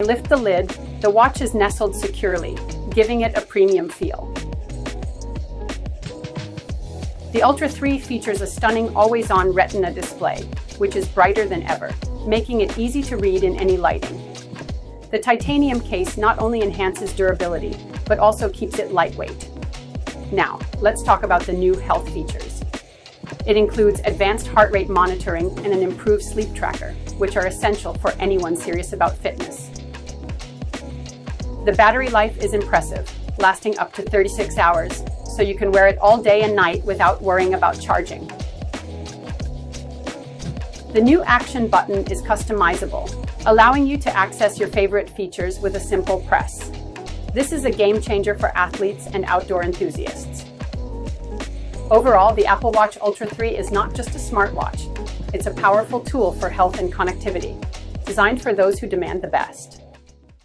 Lift the lid, the watch is nestled securely, giving it a premium feel. The Ultra 3 features a stunning always-on Retina display, which is brighter than ever, making it easy to read in any lighting. The titanium case not only enhances durability, but also keeps it lightweight. Now, let's talk about the new health features. It includes advanced heart rate monitoring and an improved sleep tracker, which are essential for anyone serious about fitness. The battery life is impressive, lasting up to 36 hours, so you can wear it all day and night without worrying about charging. The new action button is customizable, allowing you to access your favorite features with a simple press. This is a game changer for athletes and outdoor enthusiasts. Overall, the Apple Watch Ultra 3 is not just a smartwatch. It's a powerful tool for health and connectivity, designed for those who demand the best.